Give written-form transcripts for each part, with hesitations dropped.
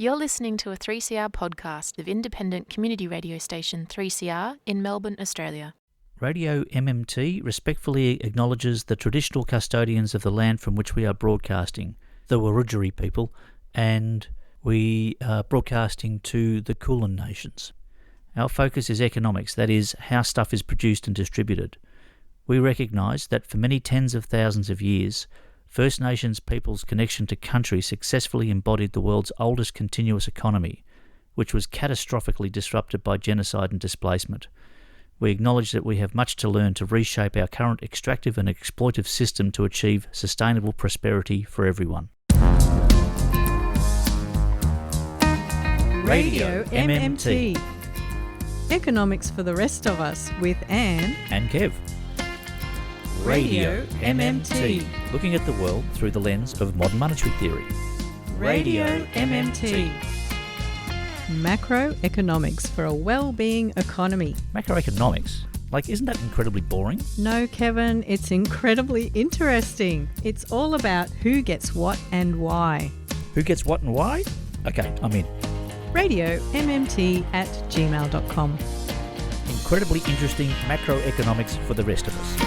You're listening to a 3CR podcast of independent community radio station 3CR in Melbourne, Australia. Radio MMT respectfully acknowledges the traditional custodians of the land from which we are broadcasting, the Wurundjeri people, and we are broadcasting to the Kulin Nations. Our focus is economics, that is, how stuff is produced and distributed. We recognise that for many tens of thousands of years, First Nations people's connection to country successfully embodied the world's oldest continuous economy, which was catastrophically disrupted by genocide and displacement. We acknowledge that we have much to learn to reshape our current extractive and exploitive system to achieve sustainable prosperity for everyone. Radio MMT. Economics for the rest of us with Anne and Kev. Radio MMT. Looking at the world through the lens of modern monetary theory. Radio MMT. Macroeconomics for a well-being economy. Macroeconomics? Isn't that incredibly boring? No, Kevin, it's incredibly interesting. It's all about who gets what and why. Who gets what and why? Okay, I'm in. RadioMMT@gmail.com. Incredibly interesting macroeconomics for the rest of us.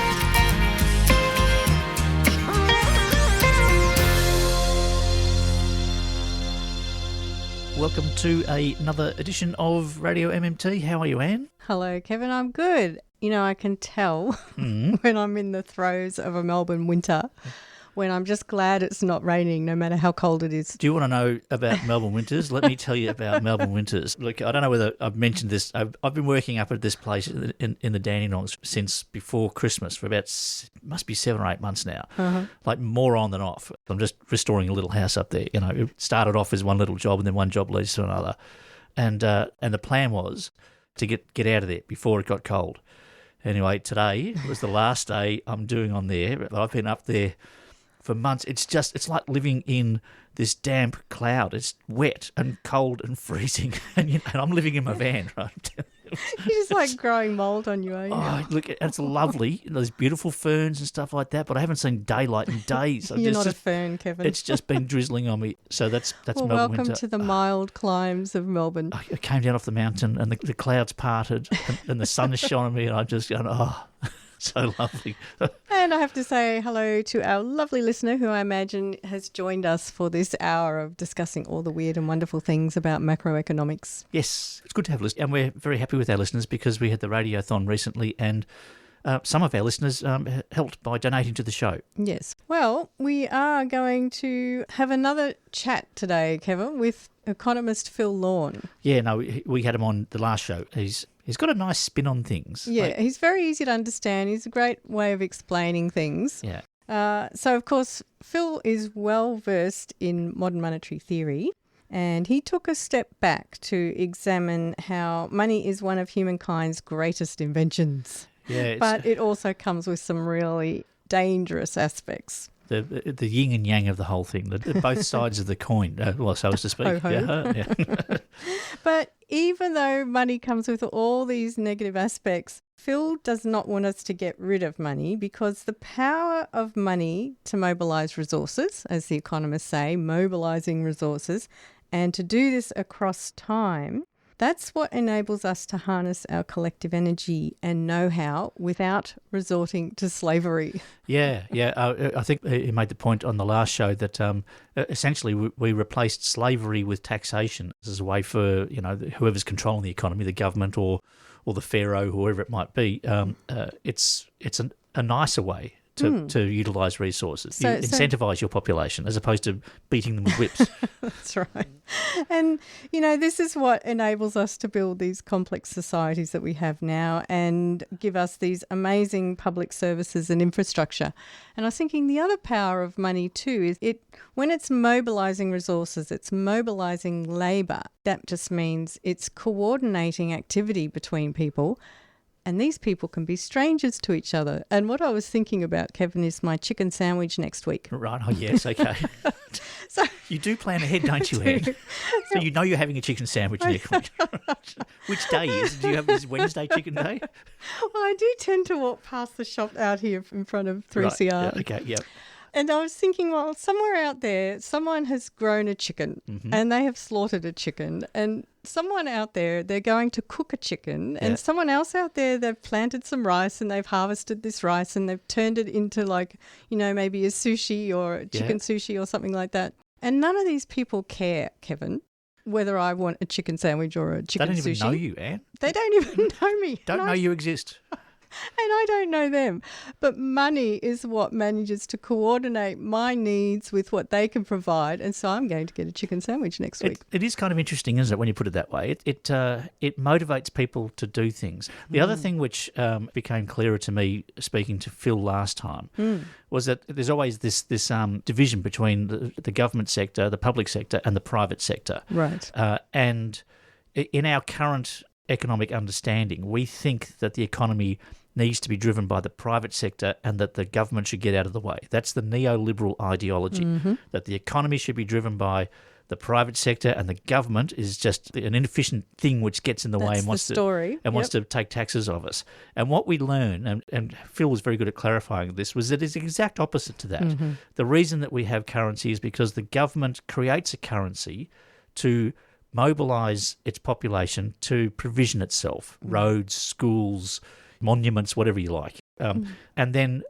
Welcome to another edition of Radio MMT. How are you, Anne? Hello, Kevin. I'm good. You know, I can tell when I'm in the throes of a Melbourne winter, when I'm just glad it's not raining, no matter how cold it is. Do you want to know about Melbourne winters? Let me tell you about Melbourne winters. Look, I don't know whether I've mentioned this. I've been working up at this place in the Dandenongs since before Christmas for about, must be 7 or 8 months now, more on than off. I'm just restoring a little house up there. You know, it started off as one little job and then one job leads to another. And the plan was to get out of there before it got cold. Anyway, today was the last day I'm doing on there. I've been up there for months. It's like living in this damp cloud. It's wet and cold and freezing, and I'm living in my van, right? You're just like growing mould on you, are you? Oh, look, it's lovely. There's beautiful ferns and stuff like that, but I haven't seen daylight in days. You're not a fern, Kevin. It's just been drizzling on me. So that's well, Melbourne welcome winter. to the mild climes of Melbourne. I came down off the mountain and the clouds parted and the sun shone on me, and I'm just going, so lovely. And I have to say hello to our lovely listener who I imagine has joined us for this hour of discussing all the weird and wonderful things about macroeconomics. Yes, it's good to have listeners. And we're very happy with our listeners because we had the Radiothon recently and some of our listeners helped by donating to the show. Yes. Well, we are going to have another chat today, Kevin, with Economist Phil Lawn. Yeah, no, we had him on the last show. He's got a nice spin on things. Yeah, he's very easy to understand. He's a great way of explaining things. Yeah. So, of course, Phil is well versed in modern monetary theory, and he took a step back to examine how money is one of humankind's greatest inventions. Yeah, but it also comes with some really dangerous aspects. The yin and yang of the whole thing, both sides of the coin, so as to speak. Ho, ho. Yeah. But even though money comes with all these negative aspects, Phil does not want us to get rid of money because the power of money to mobilise resources, as the economists say, mobilising resources, and to do this across time, that's what enables us to harness our collective energy and know-how without resorting to slavery. Yeah. I think he made the point on the last show that essentially we replaced slavery with taxation as a way for whoever's controlling the economy, the government or the pharaoh, whoever it might be. It's a nicer way to utilise resources. You incentivise your population as opposed to beating them with whips. That's right. And, this is what enables us to build these complex societies that we have now and give us these amazing public services and infrastructure. And I was thinking the other power of money too is when it's mobilising resources, it's mobilising labour. That just means it's coordinating activity between people. And these people can be strangers to each other. And what I was thinking about, Kevin, is my chicken sandwich next week. Right. Oh, yes. Okay. So you do plan ahead, don't you, Ed? So you know you're having a chicken sandwich next week. Which day is it? Do you have this Wednesday chicken day? Well, I do tend to walk past the shop out here in front of 3CR. Right. Yeah. Okay, yeah. And I was thinking, well, somewhere out there, someone has grown a chicken and they have slaughtered a chicken. And someone out there, they're going to cook a chicken. And someone else out there, they've planted some rice and they've harvested this rice and they've turned it into maybe a sushi or a chicken sushi or something like that. And none of these people care, Kevin, whether I want a chicken sandwich or a chicken sushi. They don't even know you, Anne. They don't even know me. Don't know you exist. And I don't know them. But money is what manages to coordinate my needs with what they can provide. And so I'm going to get a chicken sandwich next week. It is kind of interesting, isn't it, when you put it that way? It motivates people to do things. The other thing which became clearer to me speaking to Phil last time was that there's always this division between the government sector, the public sector and the private sector. Right. And in our current economic understanding, we think that the economy needs to be driven by the private sector and that the government should get out of the way. That's the neoliberal ideology, that the economy should be driven by the private sector and the government is just an inefficient thing which gets in the way and wants to take taxes of us. And what we learn, and Phil was very good at clarifying this, was that it's the exact opposite to that. The reason that we have currency is because the government creates a currency to mobilise its population to provision itself, roads, schools, monuments, whatever you like. And then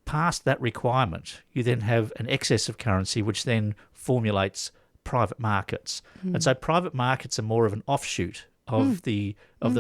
past that requirement, you then have an excess of currency which then formulates private markets. And so private markets are more of an offshoot of the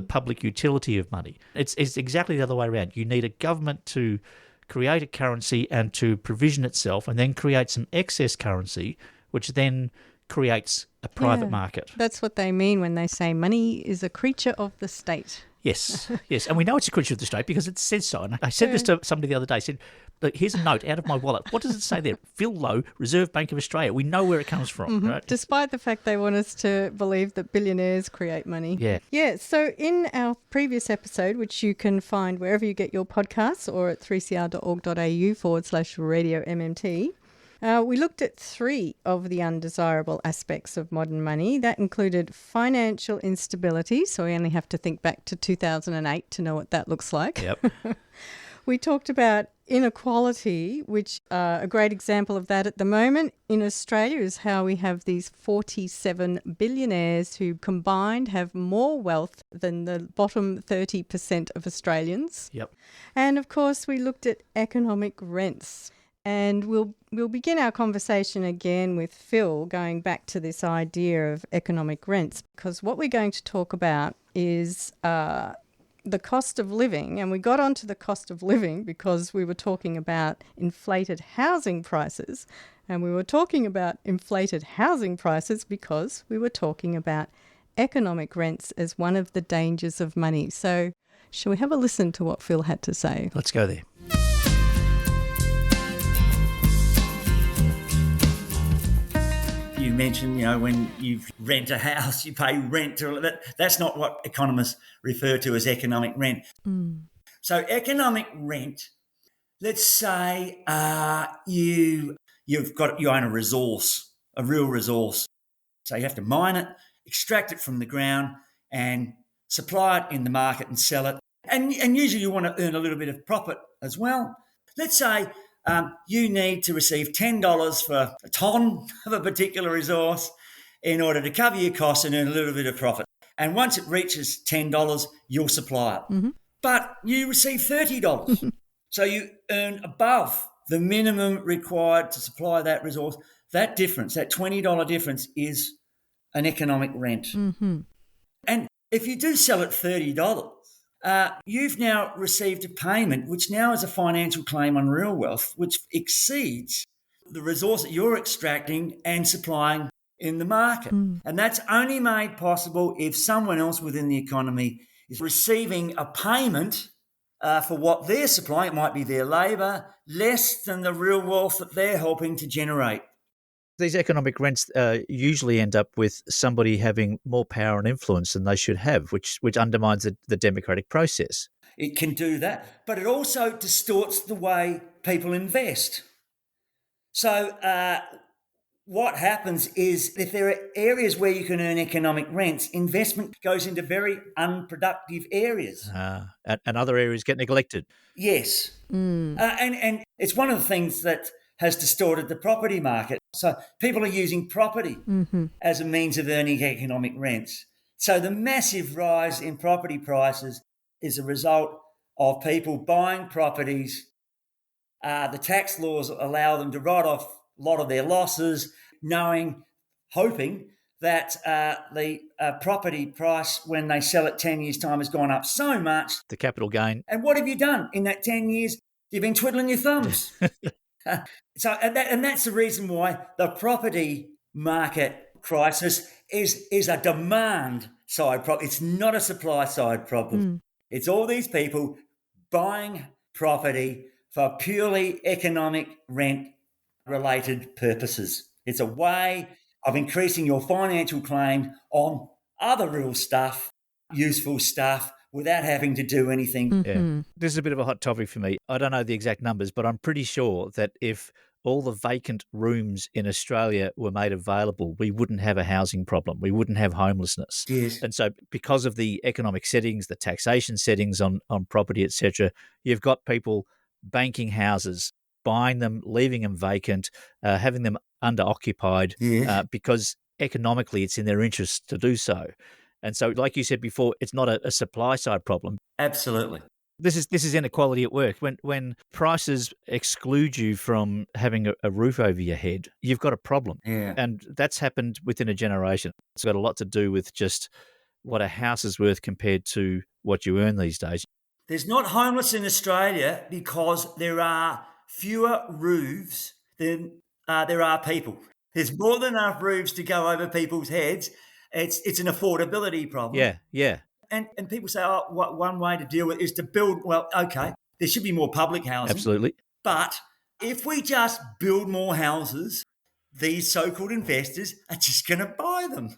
public utility of money. It's exactly the other way around. You need a government to create a currency and to provision itself and then create some excess currency which then creates a private market. That's what they mean when they say money is a creature of the state. Yes, yes. And we know it's a creature of the state because it says so. And I said this to somebody the other day. I said, look, here's a note out of my wallet. What does it say there? Phil Lowe, Reserve Bank of Australia. We know where it comes from. Right? Despite the fact they want us to believe that billionaires create money. Yeah. Yeah. So in our previous episode, which you can find wherever you get your podcasts or at 3cr.org.au/radio MMT, we looked at 3 of the undesirable aspects of modern money. That included financial instability, so we only have to think back to 2008 to know what that looks like. Yep. We talked about inequality, which a great example of that at the moment in Australia is how we have these 47 billionaires who combined have more wealth than the bottom 30% of Australians. Yep. And of course, we looked at economic rents. And we'll begin our conversation again with Phil, going back to this idea of economic rents, because what we're going to talk about is the cost of living. And we got onto the cost of living because we were talking about inflated housing prices. And we were talking about inflated housing prices because we were talking about economic rents as one of the dangers of money. So shall we have a listen to what Phil had to say? Let's go there. You mentioned, when you rent a house, you pay rent. That's not what economists refer to as economic rent. So economic rent, let's say you own a resource, a real resource. So you have to mine it, extract it from the ground and supply it in the market and sell it. And usually you want to earn a little bit of profit as well. Let's say you need to receive $10 for a tonne of a particular resource in order to cover your costs and earn a little bit of profit. And once it reaches $10, you'll supply it. But you receive $30. So you earn above the minimum required to supply that resource. That difference, that $20 difference is an economic rent. And if you do sell at $30, you've now received a payment which now is a financial claim on real wealth, which exceeds the resource that you're extracting and supplying in the market. And that's only made possible if someone else within the economy is receiving a payment for what they're supplying. It might be their labour, less than the real wealth that they're helping to generate. These economic rents usually end up with somebody having more power and influence than they should have, which undermines the democratic process. It can do that, but it also distorts the way people invest. So what happens is if there are areas where you can earn economic rents, investment goes into very unproductive areas. And other areas get neglected. Yes. And it's one of the things that has distorted the property market. So people are using property as a means of earning economic rents. So the massive rise in property prices is a result of people buying properties. The tax laws allow them to write off a lot of their losses, hoping that the property price when they sell it 10 years' time has gone up so much. The capital gain. And what have you done in that 10 years? You've been twiddling your thumbs. And that's the reason why the property market crisis is a demand side problem. It's not a supply side problem. It's all these people buying property for purely economic rent related purposes. It's a way of increasing your financial claim on other real stuff, useful stuff, without having to do anything. Yeah. This is a bit of a hot topic for me. I don't know the exact numbers, but I'm pretty sure that if all the vacant rooms in Australia were made available, we wouldn't have a housing problem. We wouldn't have homelessness. Yes. And so because of the economic settings, the taxation settings on property, etc., you've got people banking houses, buying them, leaving them vacant, having them under-occupied because economically it's in their interest to do so. And so, like you said before, it's not a supply-side problem. Absolutely. This is inequality at work. When prices exclude you from having a roof over your head, you've got a problem. Yeah. And that's happened within a generation. It's got a lot to do with just what a house is worth compared to what you earn these days. There's not homeless in Australia because there are fewer roofs than there are people. There's more than enough roofs to go over people's heads. It's an affordability problem. Yeah. And people say, one way to deal with it is to build. Well, okay, there should be more public housing. Absolutely. But if we just build more houses, these so-called investors are just going to buy them.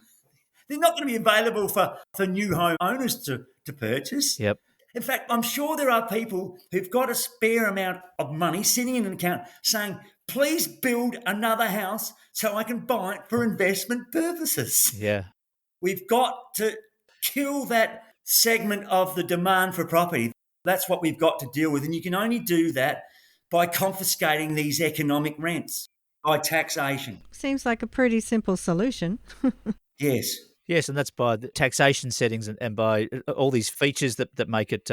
They're not going to be available for new home owners to purchase. Yep. In fact, I'm sure there are people who've got a spare amount of money sitting in an account saying, please build another house so I can buy it for investment purposes. Yeah. We've got to kill that segment of the demand for property. That's what we've got to deal with. And you can only do that by confiscating these economic rents, by taxation. Seems like a pretty simple solution. Yes. Yes, and that's by the taxation settings and by all these features that make it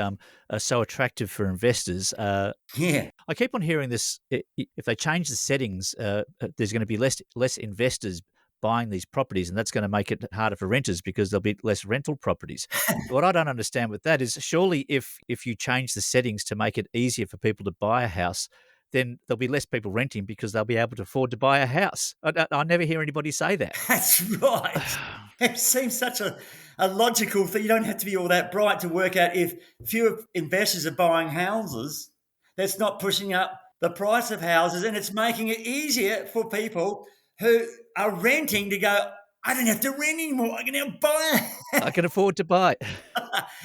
so attractive for investors. Yeah. I keep on hearing this. If they change the settings, there's going to be less investors buying these properties, and that's going to make it harder for renters because there'll be less rental properties. What I don't understand with that is surely if you change the settings to make it easier for people to buy a house, then there'll be less people renting because they'll be able to afford to buy a house. I never hear anybody say that. That's right. It seems such a logical thing. You don't have to be all that bright to work out if fewer investors are buying houses, that's not pushing up the price of houses, and it's making it easier for people who are renting to go, I don't have to rent anymore. I can now buy a house. I can afford to buy.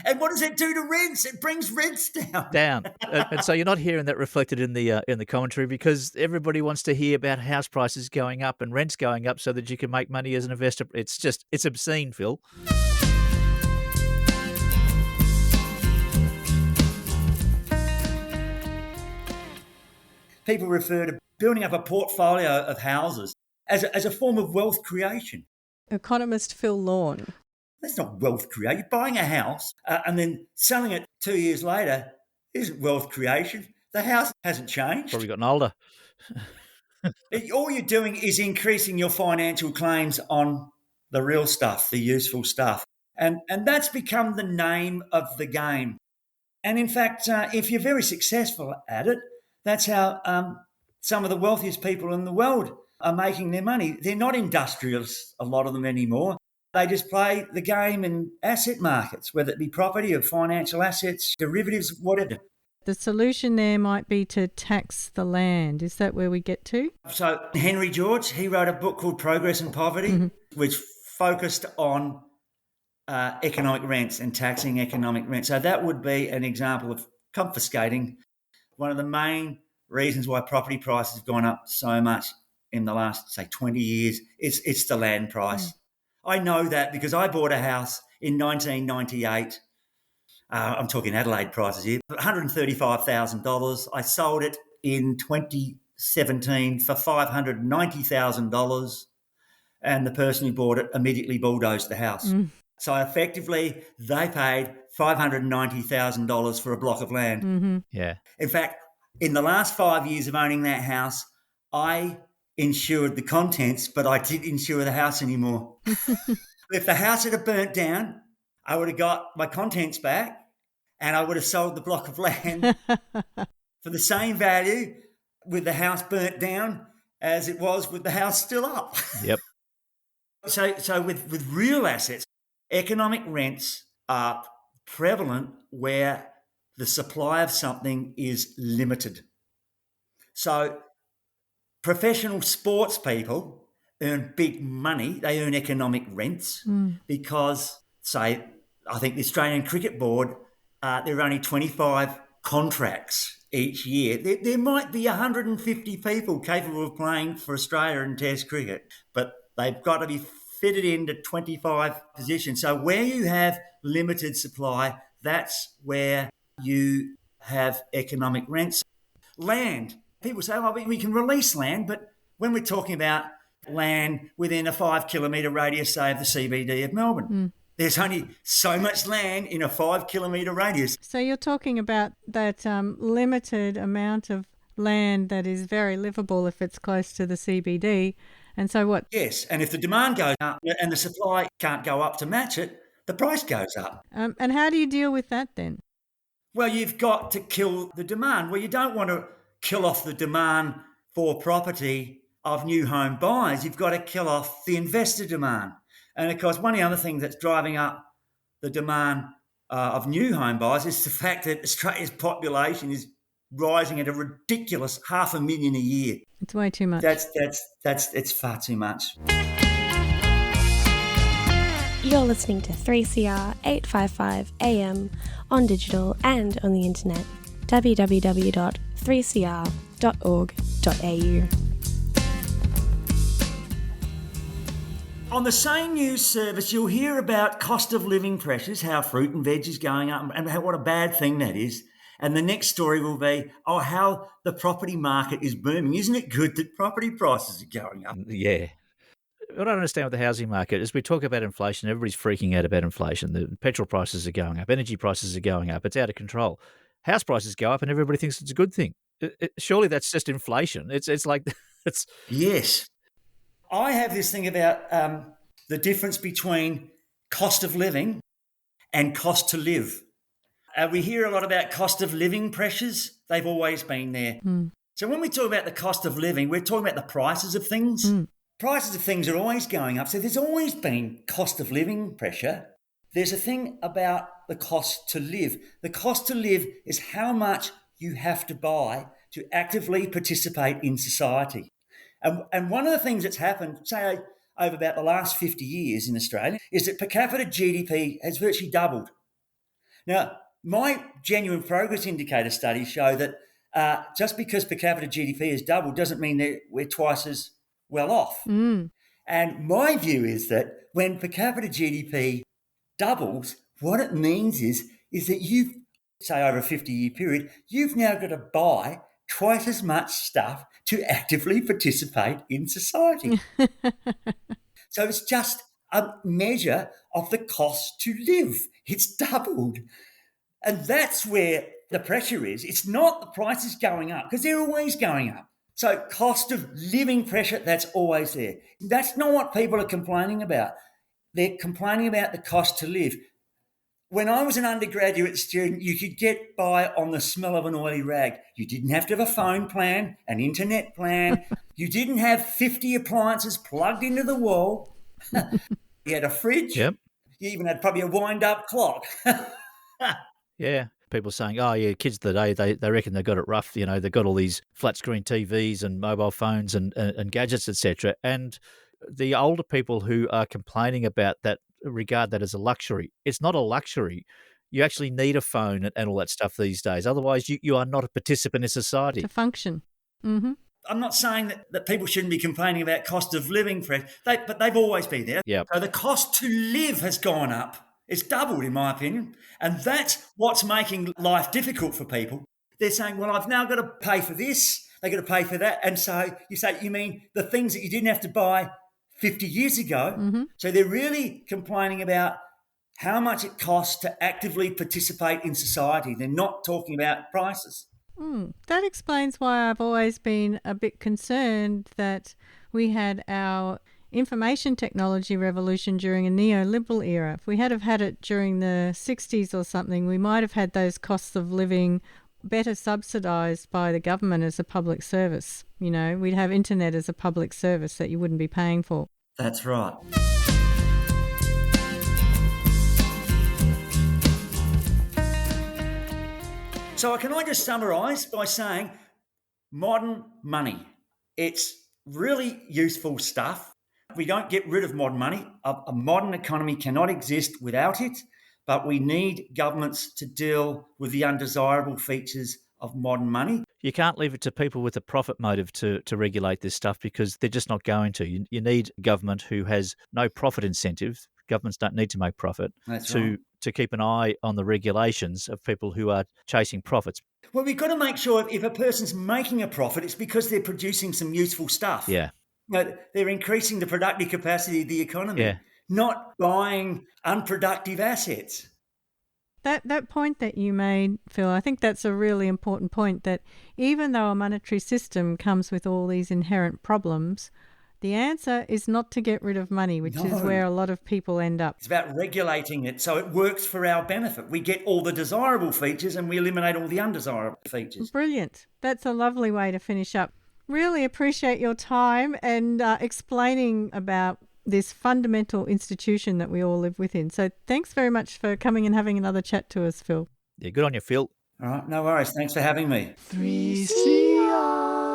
And what does it do to rents? It brings rents down. And so you're not hearing that reflected in the commentary because everybody wants to hear about house prices going up and rents going up so that you can make money as an investor. It's obscene, Phil. People refer to building up a portfolio of houses as a form of wealth creation. Economist Phil Lawn. That's not wealth creation. You're buying a house and then selling it 2 years later isn't wealth creation. The house hasn't changed. Probably gotten older. All you're doing is increasing your financial claims on the real stuff, the useful stuff. And that's become the name of the game. And in fact, if you're very successful at it, that's how some of the wealthiest people in the world are making their money. They're not industrialists, a lot of them anymore. They just play the game in asset markets, whether it be property or financial assets, derivatives, whatever. The solution there might be to tax the land. Is that where we get to? So Henry George, he wrote a book called Progress and Poverty, which focused on economic rents and taxing economic rents. So that would be an example of confiscating. One of the main reasons why property prices have gone up so much in the last, say, 20 years, it's the land price. I know that because I bought a house in 1998. I'm talking Adelaide prices here, $135,000. I sold it in 17 for $590,000, and the person who bought it immediately bulldozed the house. So effectively, they paid $590,000 for a block of land. Yeah. In fact, in the last 5 years of owning that house, I insured the contents, but I didn't insure the house anymore. If the house had burnt down, I would have got my contents back and I would have sold the block of land for the same value with the house burnt down as it was with the house still up. Yep. So with real assets, economic rents are prevalent where the supply of something is limited. So professional sports people earn big money. They earn economic rents because, say, I think the Australian Cricket Board, there are only 25 contracts each year. There might be 150 people capable of playing for Australia in Test cricket, but they've got to be fitted into 25 positions. So where you have limited supply, that's where you have economic rents. Land. People say, oh, we can release land, but when we're talking about land within a 5 kilometre radius, say, of the CBD of Melbourne, there's only so much land in a 5 kilometre radius. So you're talking about that limited amount of land that is very livable if it's close to the CBD. And so what? Yes, and if the demand goes up and the supply can't go up to match it, the price goes up. And how do you deal with that then? Well, you've got to kill the demand. Well, you don't want to kill off the demand for property of new home buyers. You've got to kill off the investor demand. And of course, one of the other things that's driving up the demand of new home buyers is the fact that Australia's population is rising at a ridiculous 500,000 a year. It's way too much. It's far too much. You're listening to 3CR 855 AM on digital and on the internet. www.3cr.org.au. On the same news service, you'll hear about cost of living pressures, how fruit and veg is going up, and what a bad thing that is. And the next story will be, how the property market is booming. Isn't it good that property prices are going up? Yeah. What I don't understand with the housing market is we talk about inflation, everybody's freaking out about inflation. The petrol prices are going up, energy prices are going up, it's out of control. House prices go up and everybody thinks it's a good thing. Surely that's just inflation. It's like... it's. Yes. I have this thing about the difference between cost of living and cost to live. We hear a lot about cost of living pressures. They've always been there. So when we talk about the cost of living, we're talking about the prices of things. Prices of things are always going up. So there's always been cost of living pressure. There's a thing about the cost to live. The cost to live is how much you have to buy to actively participate in society. And one of the things that's happened, say, over about the last 50 years in Australia, is that per capita GDP has virtually doubled. Now, my genuine progress indicator studies show that just because per capita GDP has doubled doesn't mean that we're twice as well off. And my view is that when per capita GDP doubles, what it means is that you've, say over a 50-year period, you've now got to buy twice as much stuff to actively participate in society. So it's just a measure of the cost to live. It's doubled. And that's where the pressure is. It's not the prices going up, because they're always going up. So cost of living pressure, that's always there. That's not what people are complaining about. They're complaining about the cost to live. When I was an undergraduate student, you could get by on the smell of an oily rag. You didn't have to have a phone plan, an internet plan. You didn't have 50 appliances plugged into the wall. You had a fridge. Yep. You even had probably a wind-up clock. Yeah. People saying, kids today, they reckon they've got it rough. You know, they've got all these flat-screen TVs and mobile phones and gadgets, etc. And the older people who are complaining about that regard that as a luxury. It's not a luxury. You actually need a phone and all that stuff these days. Otherwise, you are not a participant in society. To function. Mm-hmm. I'm not saying that people shouldn't be complaining about cost of living, but they've always been there. Yep. So the cost to live has gone up. It's doubled, in my opinion. And that's what's making life difficult for people. They're saying, well, I've now got to pay for this. They got to pay for that. And so you say, you mean the things that you didn't have to buy 50 years ago? Mm-hmm. So they're really complaining about how much it costs to actively participate in society. They're not talking about prices. That explains why I've always been a bit concerned that we had our information technology revolution during a neoliberal era. If we had have had it during the 60s or something, we might have had those costs of living better subsidised by the government as a public service. You know, we'd have internet as a public service that you wouldn't be paying for. That's right. So can I just summarise by saying modern money, it's really useful stuff. We don't get rid of modern money. A modern economy cannot exist without it, but we need governments to deal with the undesirable features of modern money. You can't leave it to people with a profit motive to regulate this stuff because they're just not going to. You need government who has no profit incentive. Governments don't need to make profit. That's right. To keep an eye on the regulations of people who are chasing profits. Well, we've got to make sure if a person's making a profit, it's because they're producing some useful stuff. Yeah. You know, they're increasing the productive capacity of the economy, not buying unproductive assets. That point that you made, Phil, I think that's a really important point, that even though a monetary system comes with all these inherent problems, the answer is not to get rid of money, which is where a lot of people end up. It's about regulating it so it works for our benefit. We get all the desirable features and we eliminate all the undesirable features. Brilliant. That's a lovely way to finish up. Really appreciate your time and explaining about this fundamental institution that we all live within. So thanks very much for coming and having another chat to us, Phil. Yeah, good on you, Phil. All right, no worries. Thanks for having me. 3CR.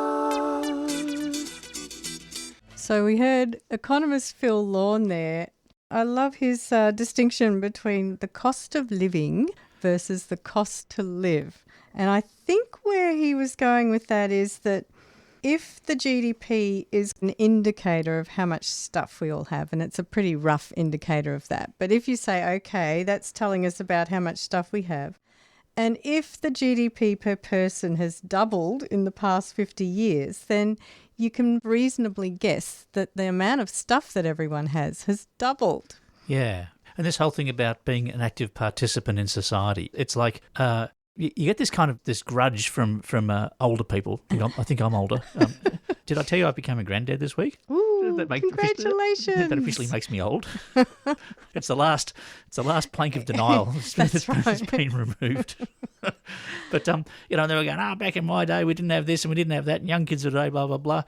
So we heard Economist Phil Lawn there. I love his distinction between the cost of living versus the cost to live. And I think where he was going with that is that if the GDP is an indicator of how much stuff we all have, and it's a pretty rough indicator of that, but if you say, okay, that's telling us about how much stuff we have, and if the GDP per person has doubled in the past 50 years, then you can reasonably guess that the amount of stuff that everyone has doubled. Yeah. And this whole thing about being an active participant in society, it's like you get this grudge from older people. I think I'm older. Did I tell you I became a granddad this week? Ooh, congratulations. That officially makes me old. It's the last plank of denial. It's been removed. But they were going, back in my day we didn't have this and we didn't have that, and young kids today, blah blah blah.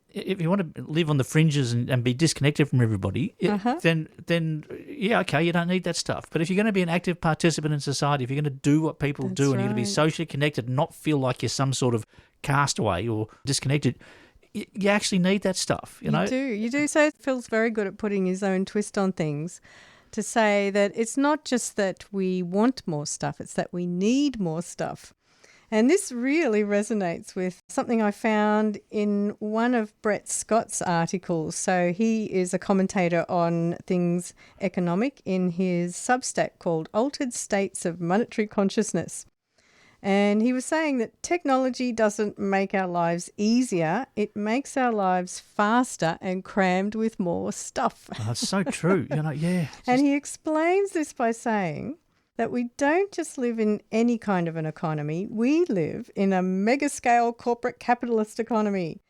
If you want to live on the fringes and be disconnected from everybody, then yeah, okay, you don't need that stuff. But if you're going to be an active participant in society, if you're going to do what people do, and you're going to be socially connected, and not feel like you're some sort of castaway or disconnected, you actually need that stuff. You do. So Phil's very good at putting his own twist on things, to say that it's not just that we want more stuff, it's that we need more stuff. And this really resonates with something I found in one of Brett Scott's articles. So he is a commentator on things economic in his Substack called Altered States of Monetary Consciousness. And he was saying that technology doesn't make our lives easier, it makes our lives faster and crammed with more stuff. Oh, that's so true. And he explains this by saying that we don't just live in any kind of an economy, we live in a mega-scale corporate capitalist economy.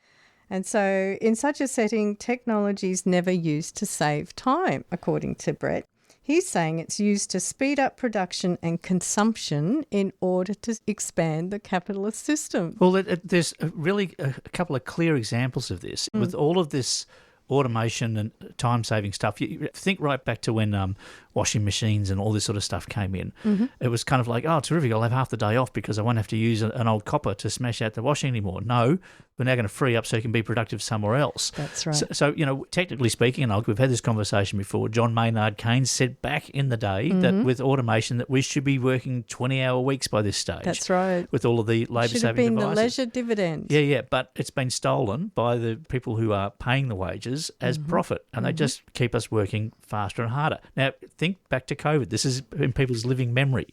And so in such a setting, technology is never used to save time, according to Brett. He's saying it's used to speed up production and consumption in order to expand the capitalist system. Well, there's really a couple of clear examples of this. With all of this automation and time-saving stuff, you think right back to when washing machines and all this sort of stuff came in. It was kind of like, oh, terrific, I'll have half the day off because I won't have to use an old copper to smash out the washing anymore. No, we're now going to free up so you can be productive somewhere else. That's right. So technically speaking, and we've had this conversation before, John Maynard Keynes said back in the day that with automation that we should be working 20-hour weeks by this stage. That's right. With all of the labour-saving devices. Should have been the leisure dividend. Yeah, but it's been stolen by the people who are paying the wages as profit, and they just keep us working faster and harder. Now, think back to COVID. This is in people's living memory.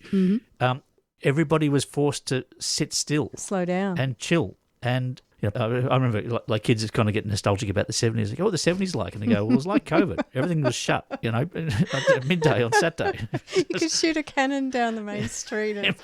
Everybody was forced to sit still. Slow down. And chill. And You know, I remember like kids are kind of get nostalgic about the 70s. Like, oh, what the 70s like? And they go, well, it was like COVID. Everything was shut, you know, at midday on Saturday. You could shoot a cannon down the main street. And,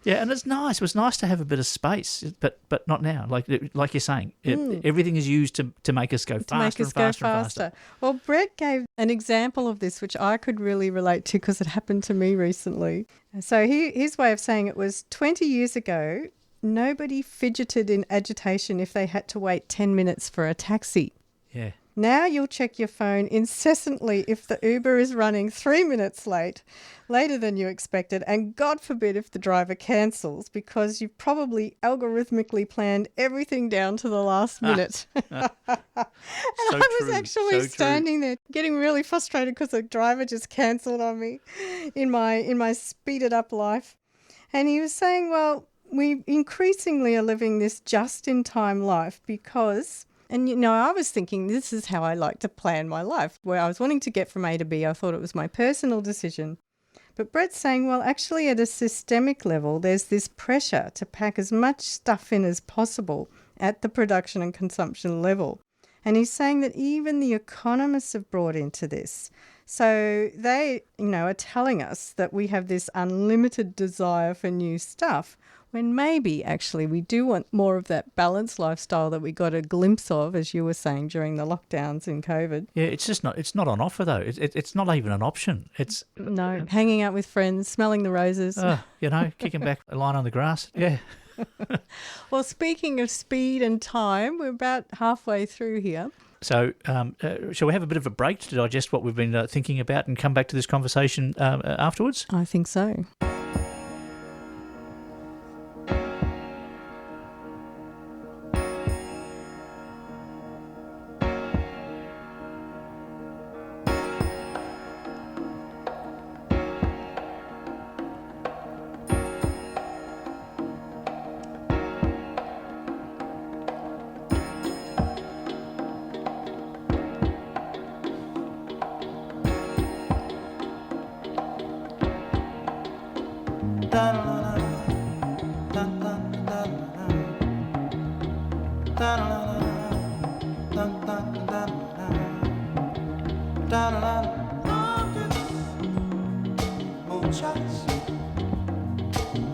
yeah, and it's nice. It was nice to have a bit of space, but not now. Like you're saying, everything is used to make us go faster and faster. Well, Brett gave an example of this, which I could really relate to because it happened to me recently. So his way of saying it was 20 years ago, nobody fidgeted in agitation if they had to wait 10 minutes for a taxi. Yeah. Now you'll check your phone incessantly if the Uber is running 3 minutes later than you expected, and God forbid if the driver cancels, because you've probably algorithmically planned everything down to the last minute. And I was actually standing there getting really frustrated because the driver just cancelled on me in my speeded up life. And he was saying, well, we increasingly are living this just-in-time life because, and you know, I was thinking this is how I like to plan my life, where I was wanting to get from A to B. I thought it was my personal decision. But Brett's saying, well, actually at a systemic level, there's this pressure to pack as much stuff in as possible at the production and consumption level. And he's saying that even the economists have brought into this. So they, you know, are telling us that we have this unlimited desire for new stuff, when maybe actually we do want more of that balanced lifestyle that we got a glimpse of, as you were saying, during the lockdowns in COVID. Yeah, it's not on offer though. It's not even an option. It's hanging out with friends, smelling the roses. You know, kicking back, lying on the grass. Yeah. Well, speaking of speed and time, we're about halfway through here. So shall we have a bit of a break to digest what we've been thinking about and come back to this conversation afterwards? I think so.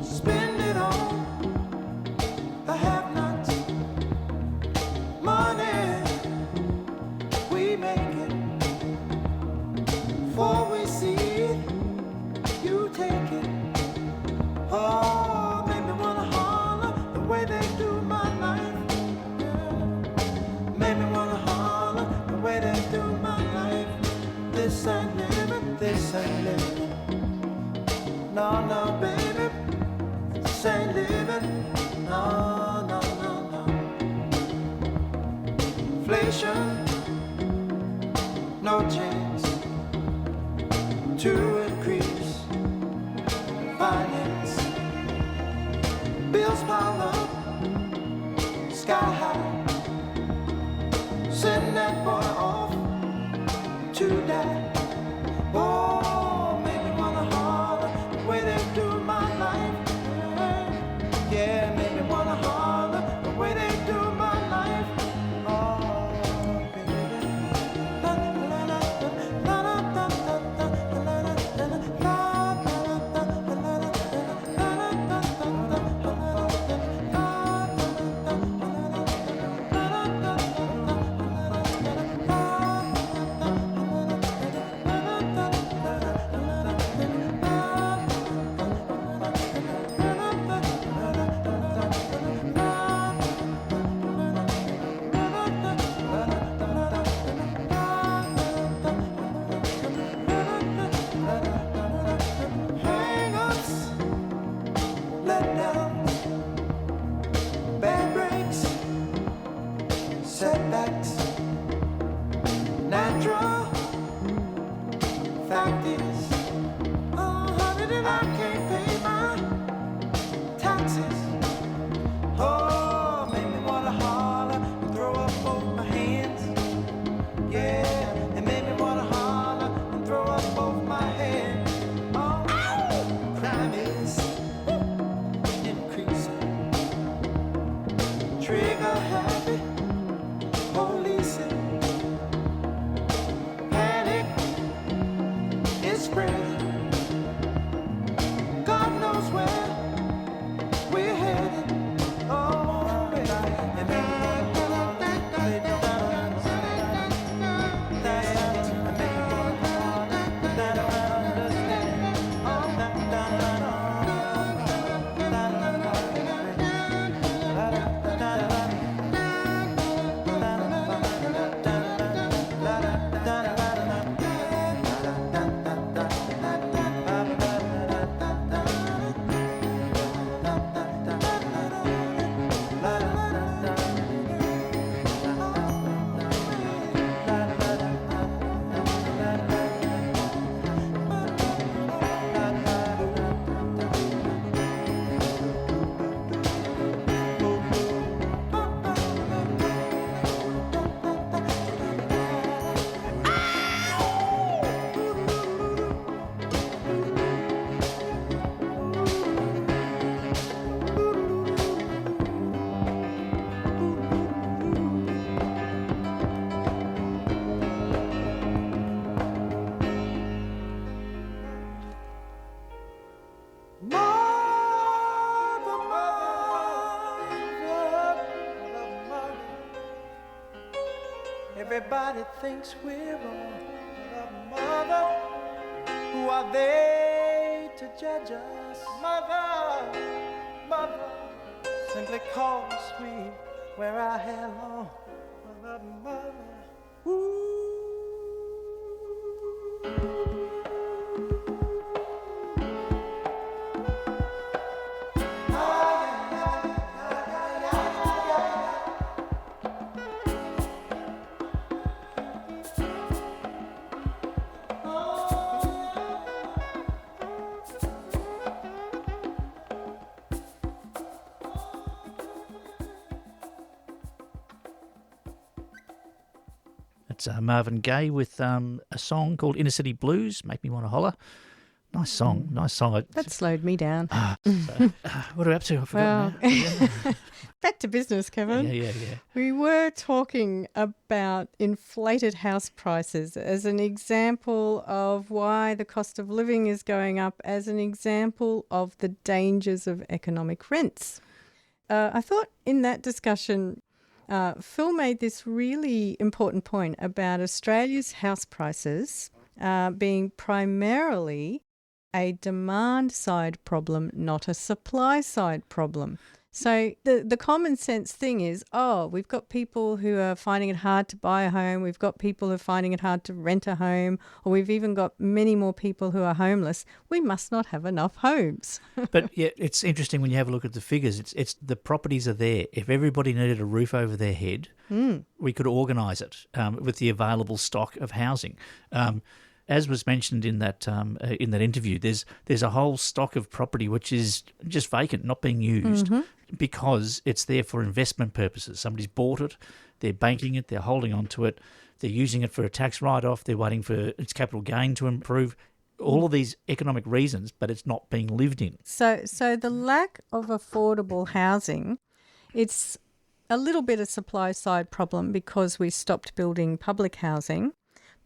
Spend it on the have-nots. Money, we make it. Before we see it, you take it. Oh, make me wanna holler the way they do my life. Yeah. Make me wanna holler the way they do my life. This ain't living, this ain't living. No, no, baby, this ain't living. No, no, no, no. Inflation, no chance to increase finance. Bills pile up, sky high. Send that boy off to die. Oh, make me wanna holler the way they do my life. Yeah, make me wanna holler the way they do my life. Oh, baby. La la la la la la la la Everybody thinks we're wrong, but mother, who are they to judge us? Mother, mother, simply cause we wear our hair long. Mother, mother, ooh. It's Marvin Gaye with a song called Inner City Blues, Make Me Wanna Holler. Nice song, nice song. That slowed me down. What are we up to? I forgot now. Yeah. Back to business, Kevin. Yeah. We were talking about inflated house prices as an example of why the cost of living is going up, as an example of the dangers of economic rents. I thought in that discussion, Phil made this really important point about Australia's house prices being primarily a demand-side problem, not a supply-side problem. So the common sense thing is, we've got people who are finding it hard to buy a home, we've got people who are finding it hard to rent a home, or we've even got many more people who are homeless. We must not have enough homes. But yeah, it's interesting when you have a look at the figures. It's the properties are there. If everybody needed a roof over their head, we could organise it with the available stock of housing. As was mentioned in that interview, there's a whole stock of property which is just vacant, not being used, because it's there for investment purposes. Somebody's bought it, they're banking it, they're holding on to it, they're using it for a tax write-off, they're waiting for its capital gain to improve. All of these economic reasons, but it's not being lived in. So the lack of affordable housing, it's a little bit of supply-side problem because we stopped building public housing.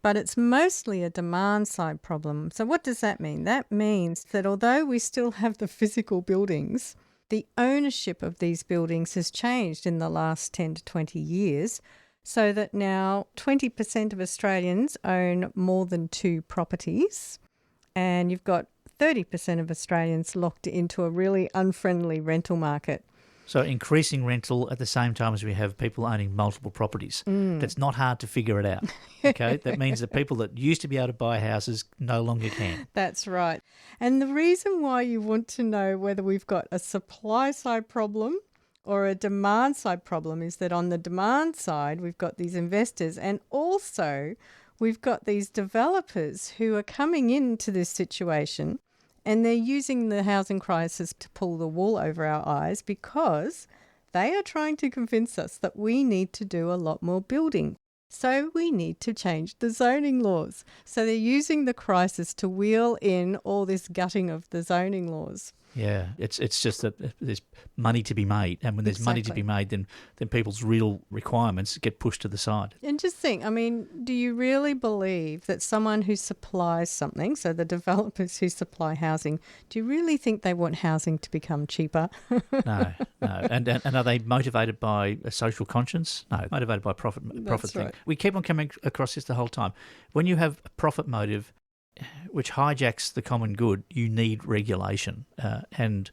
But it's mostly a demand-side problem. So what does that mean? That means that although we still have the physical buildings, the ownership of these buildings has changed in the last 10 to 20 years, so that now 20% of Australians own more than 2 properties, and you've got 30% of Australians locked into a really unfriendly rental market. So increasing rental at the same time as we have people owning multiple properties. That's not hard to figure it out. Okay, that means that people that used to be able to buy houses no longer can. That's right. And the reason why you want to know whether we've got a supply side problem or a demand side problem is that on the demand side, we've got these investors, and also we've got these developers who are coming into this situation. And they're using the housing crisis to pull the wool over our eyes because they are trying to convince us that we need to do a lot more building. So we need to change the zoning laws. So they're using the crisis to wheel in all this gutting of the zoning laws. Yeah, it's just that there's money to be made, and when there's money to be made, then people's real requirements get pushed to the side. And just think, I mean, do you really believe that someone who supplies something, so the developers who supply housing, do you really think they want housing to become cheaper? No. And are they motivated by a social conscience? No, motivated by profit thing. Right. We keep on coming across this the whole time. When you have a profit motive which hijacks the common good, you need regulation. And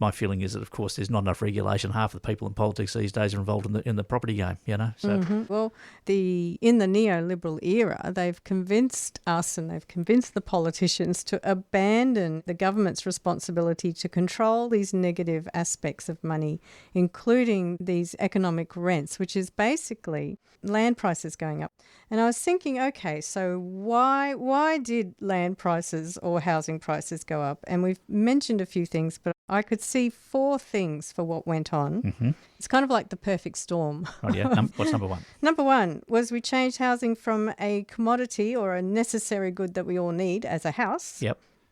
my feeling is that, of course, there's not enough regulation. Half of the people in politics these days are involved in the property game, you know. So, Well, in the neoliberal era, they've convinced us and they've convinced the politicians to abandon the government's responsibility to control these negative aspects of money, including these economic rents, which is basically land prices going up. And I was thinking, okay, so why did land prices or housing prices go up? And we've mentioned a few things, but I could see 4 things for what went on. It's kind of like the perfect storm. right, yeah. What's number 1? Number 1 was we changed housing from a commodity or a necessary good that we all need as a house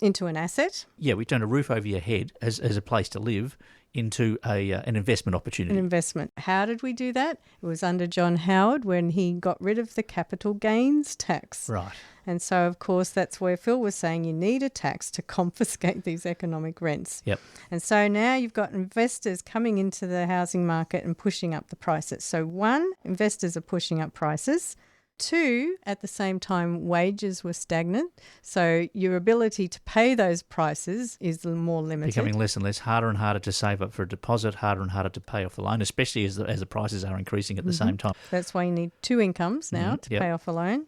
into an asset. Yeah, we turned a roof over your head as a place to live into an investment opportunity. An investment. How did we do that? It was under John Howard when he got rid of the capital gains tax. Right. And so, of course, that's where Phil was saying you need a tax to confiscate these economic rents. Yep. And so now you've got investors coming into the housing market and pushing up the prices. So 1, investors are pushing up prices. 2, at the same time, wages were stagnant. So your ability to pay those prices is more limited. Becoming less and less, harder and harder to save up for a deposit, harder and harder to pay off the loan, especially as the prices are increasing at the same time. That's why you need 2 incomes now to pay off a loan.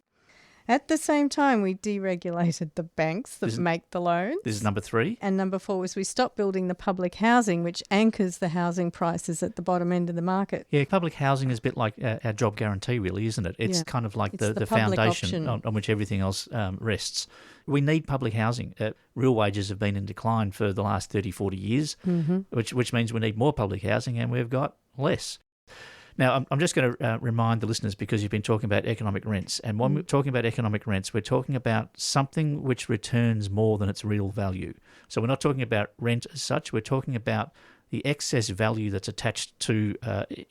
At the same time, we deregulated the banks that make the loans. This is number 3. And number 4 was we stopped building the public housing, which anchors the housing prices at the bottom end of the market. Yeah, public housing is a bit like our job guarantee, really, isn't it? It's kind of like the foundation on which everything else rests. We need public housing. Real wages have been in decline for the last 30, 40 years, which means we need more public housing, and we've got less. Now, I'm just going to remind the listeners, because you've been talking about economic rents. And when we're talking about economic rents, we're talking about something which returns more than its real value. So we're not talking about rent as such. We're talking about the excess value that's attached to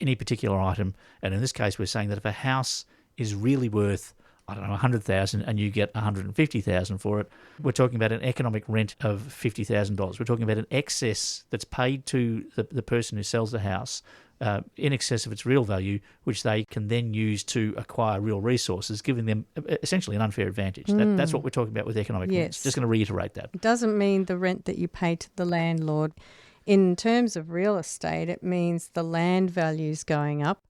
any particular item. And in this case, we're saying that if a house is really worth, I don't know, $100,000 and you get $150,000 for it, we're talking about an economic rent of $50,000. We're talking about an excess that's paid to the person who sells the house in excess of its real value, which they can then use to acquire real resources, giving them essentially an unfair advantage. That's what we're talking about with economic rents. Just going to reiterate that. It doesn't mean the rent that you pay to the landlord. In terms of real estate, it means the land values going up,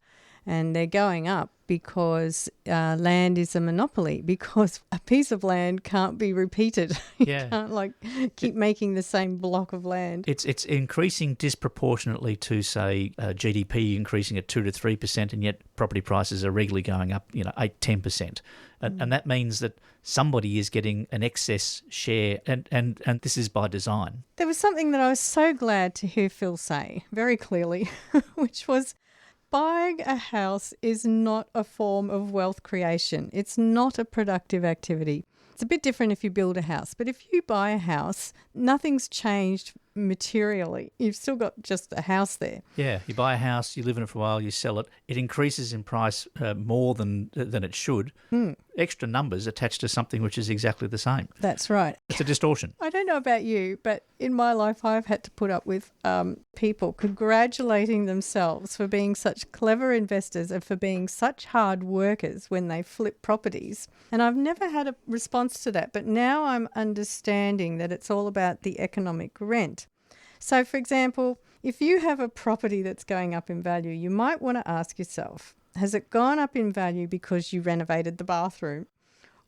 and they're going up because land is a monopoly, because a piece of land can't be repeated. You can't keep making the same block of land. It's increasing disproportionately to, say, GDP increasing at 2 to 3%, and yet property prices are regularly going up, 8-10%. And that means that somebody is getting an excess share, and this is by design. There was something that I was so glad to hear Phil say very clearly, which was, buying a house is not a form of wealth creation. It's not a productive activity. It's a bit different if you build a house, but if you buy a house, nothing's changed materially. You've still got just a house there. Yeah, you buy a house, you live in it for a while, you sell it. It increases in price more than it should. Extra numbers attached to something which is exactly the same. That's right. It's a distortion. I don't know about you, but in my life I've had to put up with people congratulating themselves for being such clever investors and for being such hard workers when they flip properties. And I've never had a response to that, but now I'm understanding that it's all about the economic rent. So, for example, if you have a property that's going up in value, you might want to ask yourself, has it gone up in value because you renovated the bathroom?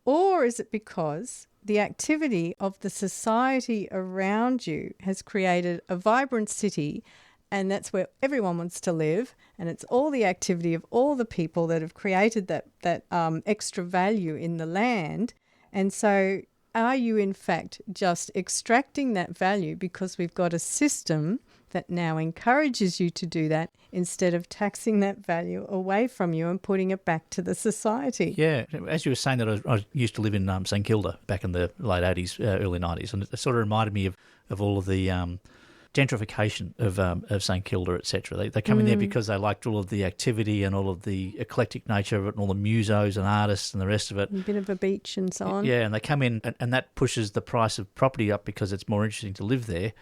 Or is it because the activity of the society around you has created a vibrant city, and that's where everyone wants to live, and it's all the activity of all the people that have created that extra value in the land? And so are you in fact just extracting that value because we've got a system that now encourages you to do that instead of taxing that value away from you and putting it back to the society? Yeah, as you were saying, that I used to live in St Kilda back in the late 80s, early 90s, and it sort of reminded me of all of the gentrification of St Kilda, etc. They come in there because they liked all of the activity and all of the eclectic nature of it and all the musos and artists and the rest of it. A bit of a beach and so on. Yeah, and they come in and that pushes the price of property up because it's more interesting to live there.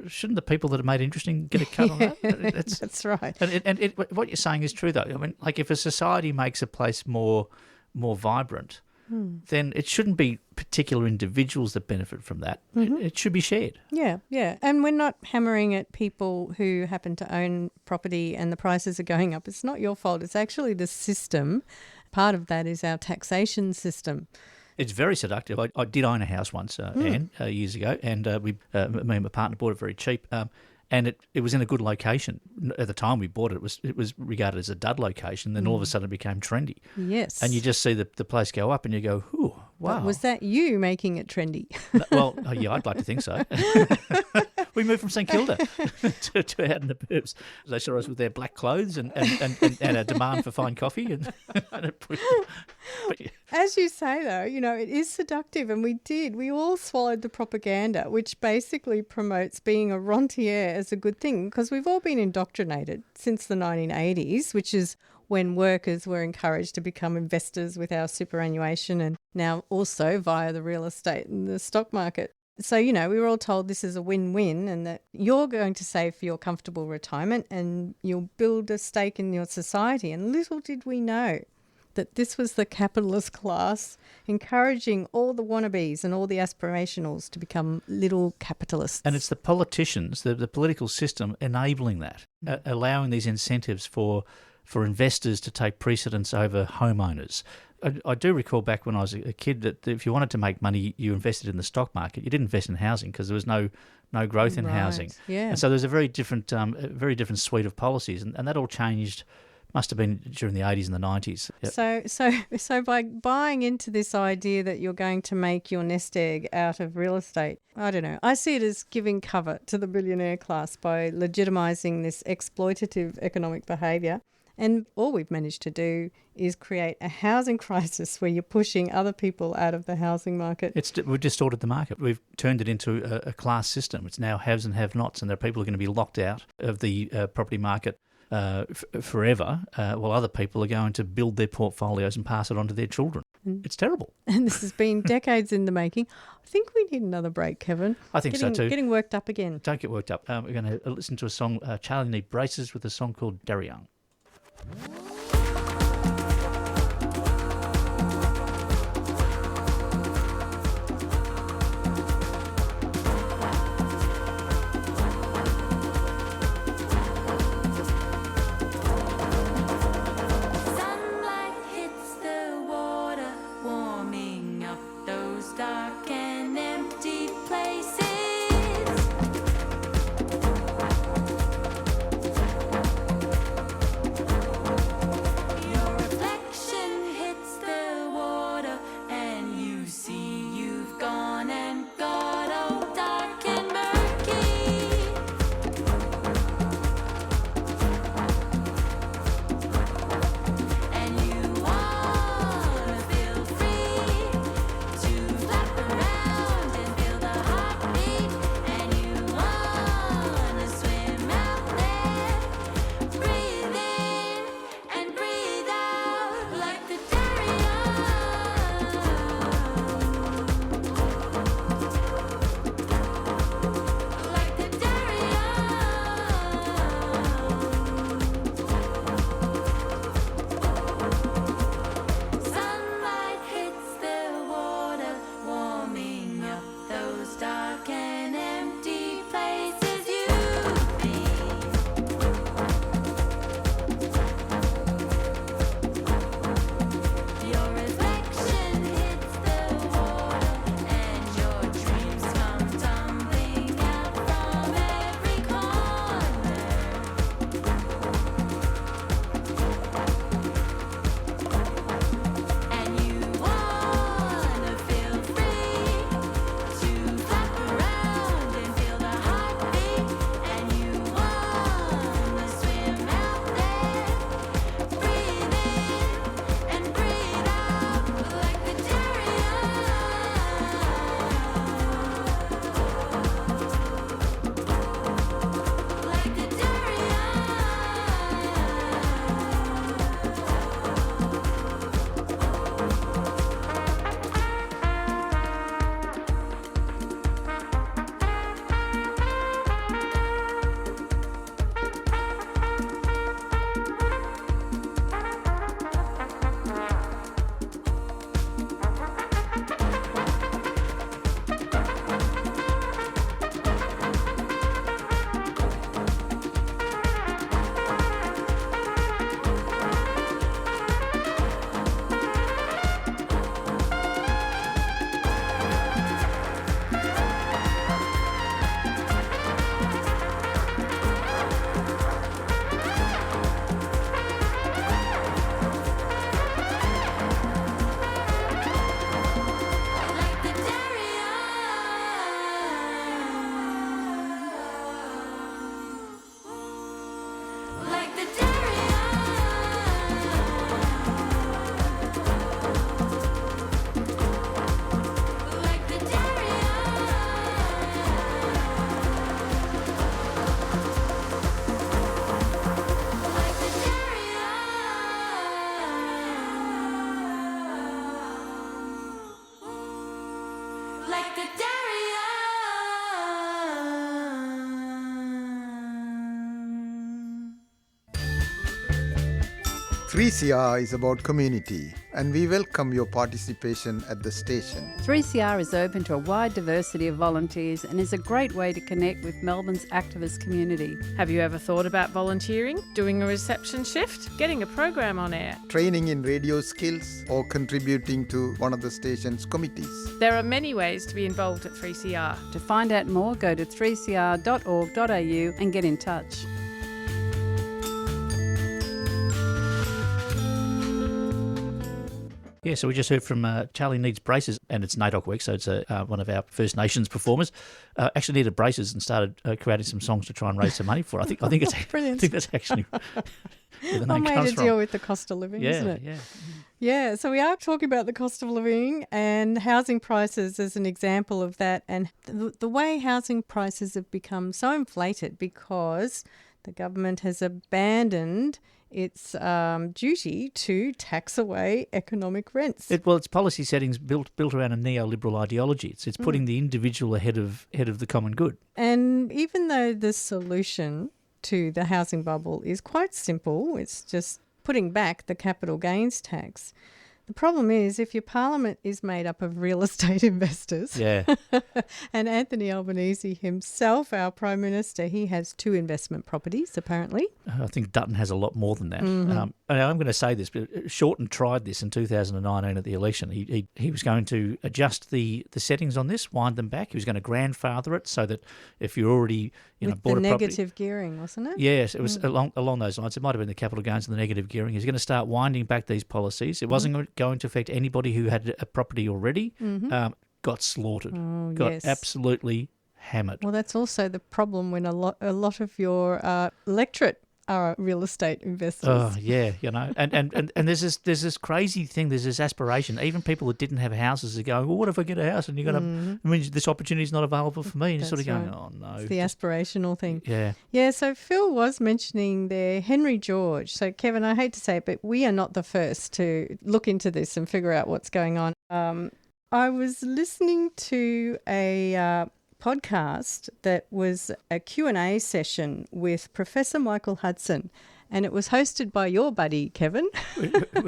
Shouldn't the people that are made interesting get a cut on that? That's right. And what you're saying is true, though. I mean, like if a society makes a place more vibrant, then it shouldn't be particular individuals that benefit from that. It should be shared. Yeah. And we're not hammering at people who happen to own property and the prices are going up. It's not your fault. It's actually the system. Part of that is our taxation system. It's very seductive. I did own a house once, Anne, years ago, and me and my partner bought it very cheap. And it was in a good location. At the time we bought it, it was regarded as a dud location. Then all of a sudden it became trendy. Yes. And you just see the place go up and you go, ooh, wow. But was that you making it trendy? Well, yeah, I'd like to think so. We moved from St Kilda to out in the burbs. They saw us with their black clothes and a demand for fine coffee. And it pushed it. As you say, though, it is seductive, and we all swallowed the propaganda, which basically promotes being a rentier as a good thing, because we've all been indoctrinated since the 1980s, which is when workers were encouraged to become investors with our superannuation, and now also via the real estate and the stock market. So, we were all told this is a win-win and that you're going to save for your comfortable retirement and you'll build a stake in your society. And little did we know that this was the capitalist class encouraging all the wannabes and all the aspirationals to become little capitalists. And it's the politicians, the political system enabling that, allowing these incentives for investors to take precedence over homeowners. I do recall back when I was a kid that if you wanted to make money, you invested in the stock market. You didn't invest in housing because there was no growth in housing. Yeah. And so there's a very different suite of policies, and that all changed. Must have been during the 80s and the 90s. Yep. So by buying into this idea that you're going to make your nest egg out of real estate, I don't know. I see it as giving cover to the billionaire class by legitimising this exploitative economic behaviour. And all we've managed to do is create a housing crisis where you're pushing other people out of the housing market. We've distorted the market. We've turned it into a class system. It's now haves and have-nots, and there are people who are going to be locked out of the property market forever, while other people are going to build their portfolios and pass it on to their children. It's terrible. And this has been decades in the making. I think we need another break, Kevin. I think so too. Getting worked up again. Don't get worked up. We're going to listen to a song, Charlie Need Braces, with a song called GayeDaryung. 3CR is about community, and we welcome your participation at the station. 3CR is open to a wide diversity of volunteers and is a great way to connect with Melbourne's activist community. Have you ever thought about volunteering, doing a reception shift, getting a program on air? Training in radio skills or contributing to one of the station's committees. There are many ways to be involved at 3CR. To find out more, go to 3cr.org.au and get in touch. Yeah, so we just heard from Charlie Needs Braces, and it's NAIDOC Week, so it's one of our First Nations performers. Actually needed braces and started creating some songs to try and raise some money for. I think it's Brilliant. I think that's actually where the I name made comes a from. deal with the cost of living, isn't it? Yeah. Yeah, so we are talking about the cost of living and housing prices as an example of that, and the way housing prices have become so inflated because the government has abandoned its duty to tax away economic rents. Its policy settings built around a neoliberal ideology. It's putting the individual ahead of the common good. And even though the solution to the housing bubble is quite simple, it's just putting back the capital gains tax. The problem is if your parliament is made up of real estate investors, Yeah. and Anthony Albanese himself, our Prime Minister, he has 2 investment properties apparently. I think Dutton has a lot more than that. And I'm going to say this, but Shorten tried this in 2019 at the election. He was going to adjust the settings on this, wind them back. He was going to grandfather it so that if you're already With bought the a property, negative gearing, wasn't it? yes, it was along those lines. It might have been the capital gains and the negative gearing. He's going to start winding back these policies. It wasn't going to affect anybody who had a property already. Got slaughtered. Got absolutely hammered. Well, that's also the problem when a lot of your electorate are real estate investors. Oh yeah, and there's this crazy thing. There's this aspiration. Even people that didn't have houses are going, well, what if I get a house and you're going to? I mean, this opportunity is not available for me. And you're sort of going, oh no. It's the aspirational thing. Yeah. Yeah. So Phil was mentioning there Henry George. So Kevin, I hate to say it, but we are not the first to look into this and figure out what's going on. I was listening to a podcast that was a Q&A session with Professor Michael Hudson, and it was hosted by your buddy, Kevin.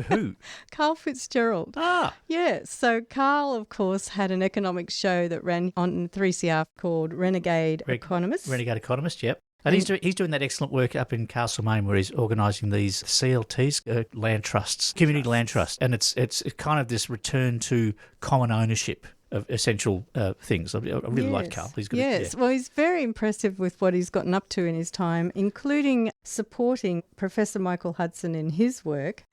Who? Karl Fitzgerald. Ah. Yeah, so Karl, of course, had an economics show that ran on 3CR called Renegade Economist. Renegade Economist, yep. And he's doing that excellent work up in Castlemaine where he's organising these CLTs, land trusts, community land trusts. And it's kind of this return to common ownership of essential things. I really like Karl. He's good. Yes, well, he's very impressive with what he's gotten up to in his time, including supporting Professor Michael Hudson in his work.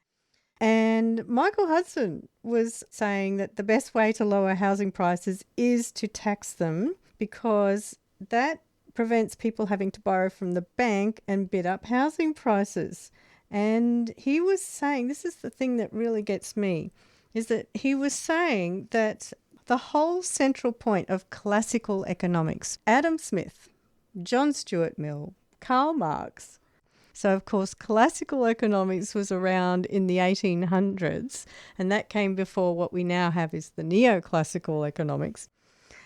And Michael Hudson was saying that the best way to lower housing prices is to tax them because that prevents people having to borrow from the bank and bid up housing prices. And he was saying, this is the thing that really gets me, is that he was saying that the whole central point of classical economics, Adam Smith, John Stuart Mill, Karl Marx. So, of course, classical economics was around in the 1800s, and that came before what we now have is the neoclassical economics.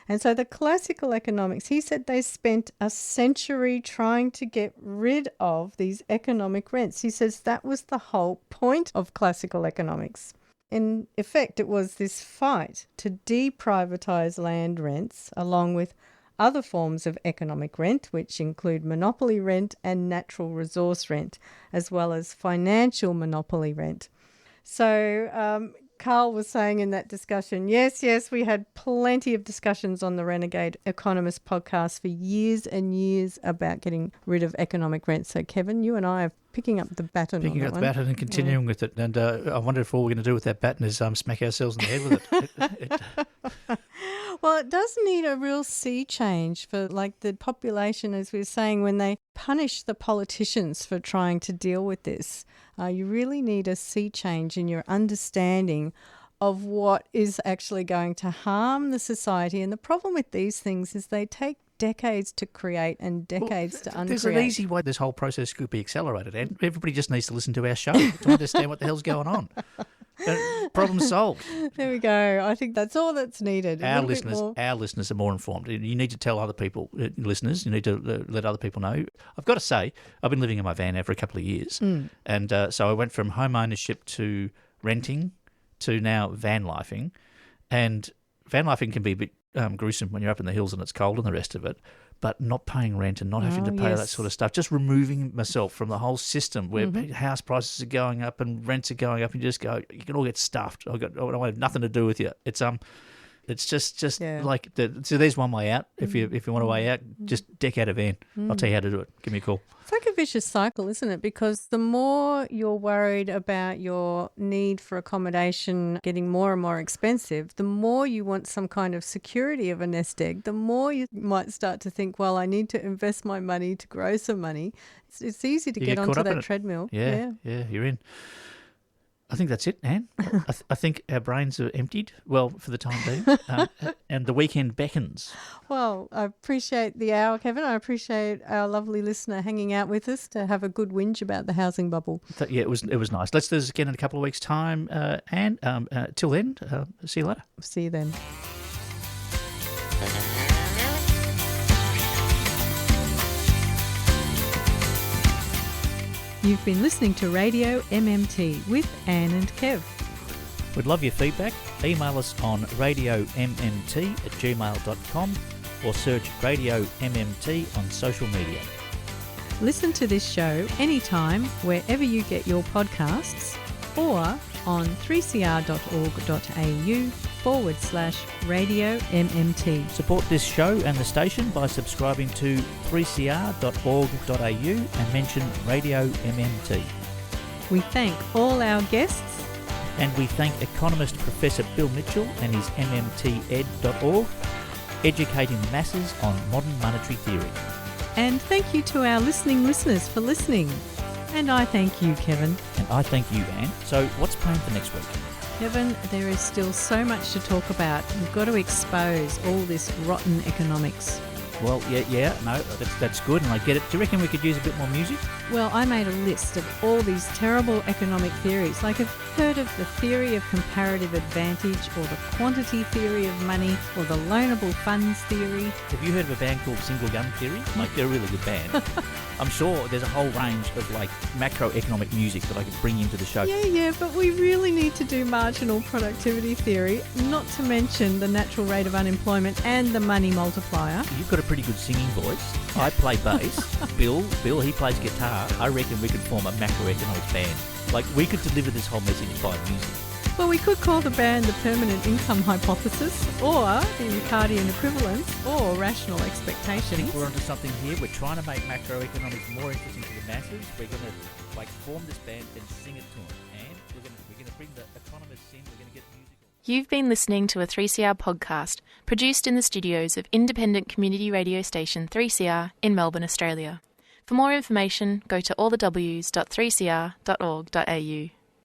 And so the classical economics, he said they spent a century trying to get rid of these economic rents. He says that was the whole point of classical economics. In effect, it was this fight to deprivatise land rents along with other forms of economic rent, which include monopoly rent and natural resource rent, as well as financial monopoly rent. So Karl was saying in that discussion, yes, we had plenty of discussions on the Renegade Economist podcast for years and years about getting rid of economic rent. So, Kevin, you and I are picking up the baton Picking on up that the one. baton and continuing with it. And I wonder if all we're going to do with that baton is smack ourselves in the head with it. Well, it does need a real sea change for like the population, as we were saying, when they punish the politicians for trying to deal with this. You really need a sea change in your understanding of what is actually going to harm the society. And the problem with these things is they take decades to create and decades to uncreate. There's an easy way this whole process could be accelerated, and everybody just needs to listen to our show to understand what the hell's going on. Problem solved. There we go. I think that's all that's needed. Our listeners are more informed. You need to tell other people, listeners, you need to let other people know. I've got to say, I've been living in my van now for a couple of years. And so I went from home ownership to renting to now van lifing. And van lifing can be a bit gruesome when you're up in the hills and it's cold and the rest of it. But not paying rent and not having to pay that sort of stuff, just removing myself from the whole system where house prices are going up and rents are going up, and you just go, you can all get stuffed. I don't have nothing to do with you. It's just like so. There's one way out. If you want a way out, just deck out a van. I'll tell you how to do it. Give me a call. It's like a vicious cycle, isn't it? Because the more you're worried about your need for accommodation getting more and more expensive, the more you want some kind of security of a nest egg, the more you might start to think, well, I need to invest my money to grow some money. It's easy to get onto that treadmill. Yeah, you're in. I think that's it, Anne. I think our brains are emptied, well, for the time being, and the weekend beckons. Well, I appreciate the hour, Kevin. I appreciate our lovely listener hanging out with us to have a good whinge about the housing bubble. It was nice. Let's do this again in a couple of weeks' time, Anne. Till then, see you later. See you then. You've been listening to Radio MMT with Anne and Kev. We'd love your feedback. Email us on radiommt@gmail.com or search Radio MMT on social media. Listen to this show anytime wherever you get your podcasts or on 3cr.org.au/Radio MMT. Support this show and the station by subscribing to 3cr.org.au and mention Radio MMT. We thank all our guests. And we thank economist Professor Bill Mitchell and his mmted.org, educating the masses on modern monetary theory. And thank you to our listeners for listening. And I thank you, Kevin. And I thank you, Anne. So what's planned for next week? Kevin, there is still so much to talk about. We've got to expose all this rotten economics. Well, no, that's good, and I get it. Do you reckon we could use a bit more music? Well, I made a list of all these terrible economic theories. Like, I've heard of the theory of comparative advantage, or the quantity theory of money, or the loanable funds theory. Have you heard of a band called Single Gun Theory? Like, they're a really good band. I'm sure there's a whole range of, like, macroeconomic music that I could bring into the show. Yeah, but we really need to do marginal productivity theory, not to mention the natural rate of unemployment and the money multiplier. You've got a pretty good singing voice. I play bass. Bill, he plays guitar. I reckon we could form a macroeconomics band. Like, we could deliver this whole message by music. Well, we could call the band the permanent income hypothesis, or the Ricardian equivalence, or rational expectations. I think we're onto something here. We're trying to make macroeconomics more interesting to the masses. We're going to form this band and sing it to them. And we're going to bring the economists in. We're going to get musical. You've been listening to a 3CR podcast produced in the studios of independent community radio station 3CR in Melbourne, Australia. For more information, go to allthews.3cr.org.au.